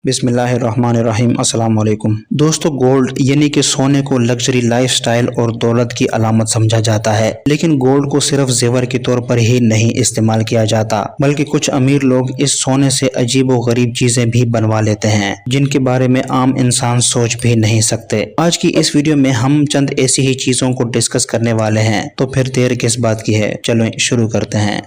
بسم اللہ الرحمن الرحیم۔ السلام علیکم دوستو، گولڈ یعنی کہ سونے کو لگژری لائف سٹائل اور دولت کی علامت سمجھا جاتا ہے، لیکن گولڈ کو صرف زیور کے طور پر ہی نہیں استعمال کیا جاتا، بلکہ کچھ امیر لوگ اس سونے سے عجیب و غریب چیزیں بھی بنوا لیتے ہیں جن کے بارے میں عام انسان سوچ بھی نہیں سکتے۔ آج کی اس ویڈیو میں ہم چند ایسی ہی چیزوں کو ڈسکس کرنے والے ہیں، تو پھر دیر کس بات کی ہے، چلو شروع کرتے ہیں۔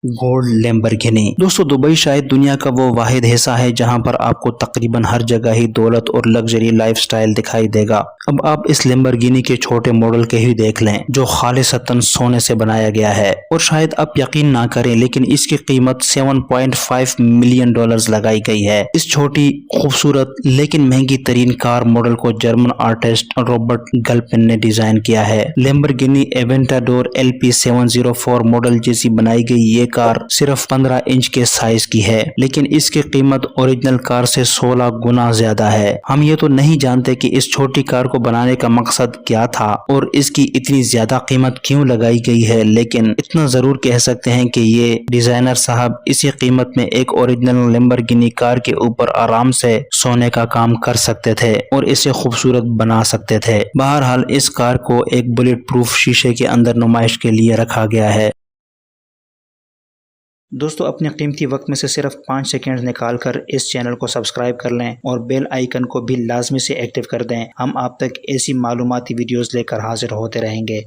Gold Lamborghini. دوستو، دبئی شاید دنیا کا وہ واحد حصہ ہے جہاں پر آپ کو تقریباً ہر جگہ ہی دولت اور لگژری لائف سٹائل دکھائی دے گا۔ اب آپ اس لیمبرگینی کے چھوٹے ماڈل کے ہی دیکھ لیں جو خالصتاً سونے سے بنایا گیا ہے، اور شاید آپ یقین نہ کریں لیکن اس کی قیمت 7.5 ملین ڈالرز لگائی گئی ہے۔ اس چھوٹی خوبصورت لیکن مہنگی ترین کار ماڈل کو جرمن آرٹسٹ رابرٹ گلپن نے ڈیزائن کیا ہے۔ لیمبرگینی ایونٹاڈور LP 704 ماڈل جیسی بنائی گئی یہ کار صرف 15 انچ کے سائز کی ہے، لیکن اس کی قیمت اوریجنل کار سے 16 گنا زیادہ ہے۔ ہم یہ تو نہیں جانتے کہ اس چھوٹی کار کو بنانے کا مقصد کیا تھا اور اس کی اتنی زیادہ قیمت کیوں لگائی گئی ہے، لیکن اتنا ضرور کہہ سکتے ہیں کہ یہ ڈیزائنر صاحب اسی قیمت میں ایک اوریجنل لیمبرگینی کار کے اوپر آرام سے سونے کا کام کر سکتے تھے اور اسے خوبصورت بنا سکتے تھے۔ بہرحال اس کار کو ایک بلٹ پروف شیشے کے اندر نمائش کے لیے رکھا گیا ہے۔ دوستو، اپنے قیمتی وقت میں سے صرف 5 سیکنڈ نکال کر اس چینل کو سبسکرائب کر لیں اور بیل آئیکن کو بھی لازمی سے ایکٹیو کر دیں۔ ہم آپ تک ایسی معلوماتی ویڈیوز لے کر حاضر ہوتے رہیں گے۔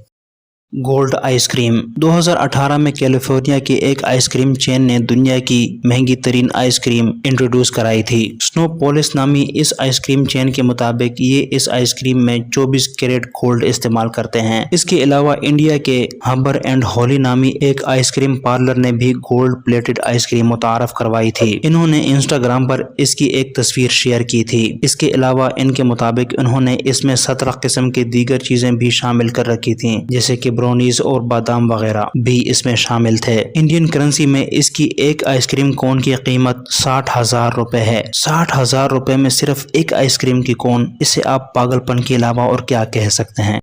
Gold ice cream. 2018 میں کیلیفورنیا کی ایک آئس کریم چین نے دنیا کی مہنگی ترین آئس کریم انٹروڈیوس کرائی تھی۔ سنو پولس نامی اس آئس کریم چین کے مطابق یہ اس آئس کریم میں 24 کیرٹ گولڈ استعمال کرتے ہیں۔ اس کے علاوہ انڈیا کے ہبر اینڈ ہولی نامی ایک آئس کریم پارلر نے بھی گولڈ پلیٹڈ آئس کریم متعارف کروائی تھی۔ انہوں نے انسٹاگرام پر اس کی ایک تصویر شیئر کی تھی۔ اس کے علاوہ ان کے مطابق انہوں نے اس میں 17 قسم کے دیگر چیزیں بھی شامل کر رکھی تھیں، جیسے کہ برونیز اور بادام وغیرہ بھی اس میں شامل تھے۔ انڈین کرنسی میں اس کی ایک آئس کریم کون کی قیمت 60,000 روپے ہے۔ 60,000 روپے میں صرف ایک آئس کریم کی کون، اسے آپ پاگل پن کے علاوہ اور کیا کہہ سکتے ہیں۔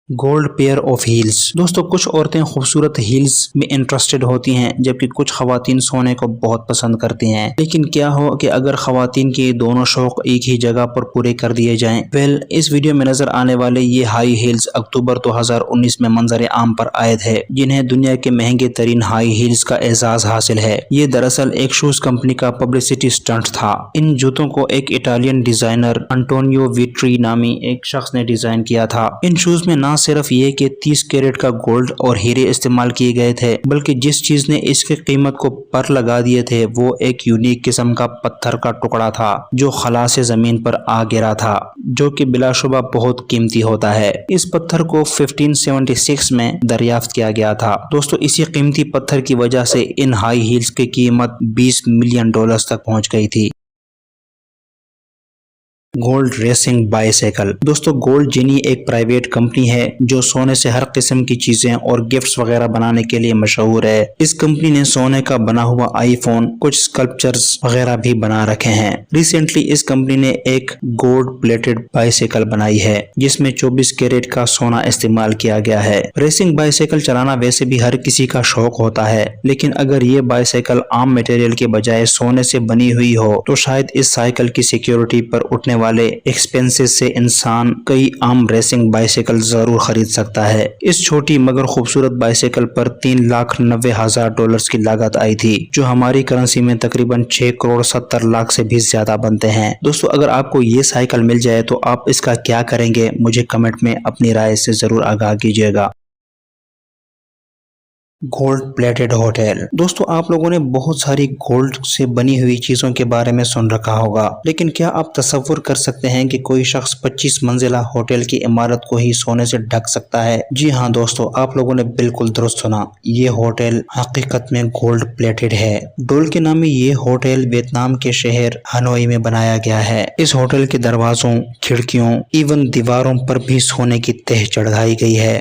Gold pair of heels. دوستو، کچھ عورتیں خوبصورت ہیلز میں انٹرسٹڈ ہوتی ہیں جبکہ کچھ خواتین سونے کو بہت پسند کرتی ہیں، لیکن کیا ہو کہ اگر خواتین کے دونوں شوق ایک ہی جگہ پر پورے کر دیے جائیں؟ اس ویڈیو میں نظر آنے والے یہ ہائی ہیلز اکتوبر 2019 میں منظر عام پر عائد ہے، جنہیں دنیا کے مہنگے ترین ہائی ہیلز کا اعزاز حاصل ہے۔ یہ دراصل ایک شوز کمپنی کا پبلسٹی سٹنٹ تھا۔ ان جوتوں کو ایک اٹالین ڈیزائنر انٹونیو ویٹری نامی ایک شخص نے ڈیزائن کیا تھا۔ ان شوز میں نہ صرف یہ کہ 30 کیرٹ کا گولڈ اور ہیرے استعمال کیے گئے تھے، بلکہ جس چیز نے اس کی قیمت کو پر لگا دیے تھے وہ ایک یونیک قسم کا پتھر کا ٹکڑا تھا جو خلا سے زمین پر آ گرا تھا، جو کہ بلا شبہ بہت قیمتی ہوتا ہے۔ اس پتھر کو 1576 میں دریافت کیا گیا تھا۔ دوستو، اسی قیمتی پتھر کی وجہ سے ان ہائی ہیلز کی قیمت 20 ملین ڈالرز تک پہنچ گئی تھی۔ Gold racing by cycle. دوستو، گولڈ جینی ایک پرائیویٹ کمپنی ہے جو سونے سے ہر قسم کی چیزیں اور گفٹس وغیرہ بنانے کے لیے مشہور ہے۔ اس کمپنی نے سونے کا بنا ہوا آئی فون، کچھ اسکلپچرز وغیرہ بھی بنا رکھے ہیں۔ ریسنٹلی اس کمپنی نے ایک گولڈ پلیٹڈ بائی سائیکل بنائی ہے جس میں 24 کیرٹ کا سونا استعمال کیا گیا ہے۔ ریسنگ بائی سائیکل چلانا ویسے بھی ہر کسی کا شوق ہوتا ہے، لیکن اگر یہ بائی سائیکل عام میٹیریل کے بجائے سونے سے بنی ہوئی ہو تو شاید اس سائیکل کی سیکیورٹی پر اٹھنے والے ایکسپینسز سے انسان کئی عام ریسنگ بائیسیکل ضرور خرید سکتا ہے۔ اس چھوٹی مگر خوبصورت بائیسیکل پر 3,90,000 ڈالرز کی لاگت آئی تھی، جو ہماری کرنسی میں تقریباً 6,70,00,000 سے بھی زیادہ بنتے ہیں۔ دوستو، اگر آپ کو یہ سائیکل مل جائے تو آپ اس کا کیا کریں گے؟ مجھے کمنٹ میں اپنی رائے سے ضرور آگاہ کیجیے گا۔ Gold plated hotel. دوستو، آپ لوگوں نے بہت ساری گولڈ سے بنی ہوئی چیزوں کے بارے میں سن رکھا ہوگا، لیکن کیا آپ تصور کر سکتے ہیں کہ کوئی شخص 25 منزلہ ہوٹل کی عمارت کو ہی سونے سے ڈھک سکتا ہے؟ جی ہاں دوستو، آپ لوگوں نے بالکل درست سنا، یہ ہوٹل حقیقت میں گولڈ پلیٹڈ ہے۔ ڈول کے نامی یہ ہوٹل ویتنام کے شہر ہنوئی میں بنایا گیا ہے۔ اس ہوٹل کے دروازوں، کھڑکیوں، ایون دیواروں پر بھی سونے کی تہ چڑھائی گئی ہے۔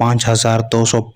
5200